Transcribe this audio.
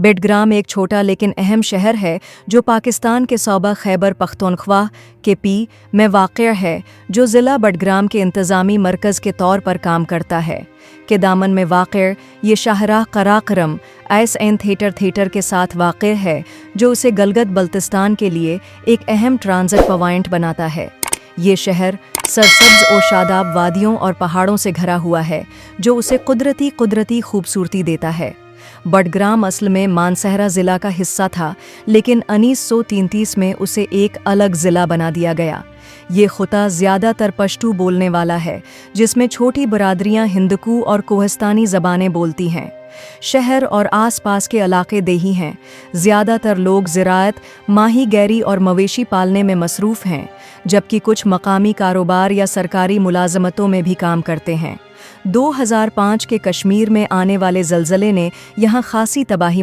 बडग्राम एक छोटा लेकिन अहम शहर है जो पाकिस्तान के सूबा खैबर पख्तूनख्वा के पी में वाक़िअ है, जो ज़िला बडग्राम के इंतज़ामी मरकज़ के तौर पर काम करता है। के दामन में वाक़िअ ये शाहराह कराकरम एस.एन. थिएटर के साथ वाक़िअ है, जो उसे गलगत बल्तिस्तान के लिए एक अहम ट्रांजिट पॉइंट बनाता है। ये शहर सरसब्ज़ और शादाब वादियों और पहाड़ों से घरा हुआ है, जो उसे कुदरती खूबसूरती देता है। बडग्राम असल में मानसहरा ज़िला का हिस्सा था, लेकिन 1933 में उसे एक अलग ज़िला बना दिया गया। ये खुता ज़्यादातर पश्तू बोलने वाला है, जिसमें छोटी बरादरियां हिंदकू और कोहिस्तानी ज़बानें बोलती हैं। शहर और आसपास के इलाके देही हैं। ज़्यादातर लोग ज़राअत, माही गैरी और मवेशी पालने में मसरूफ़ हैं, जबकि कुछ मकामी कारोबार या सरकारी मुलाजमतों में भी काम करते हैं। 2005 के कश्मीर में आने वाले ज़लज़ले ने यहाँ खासी तबाही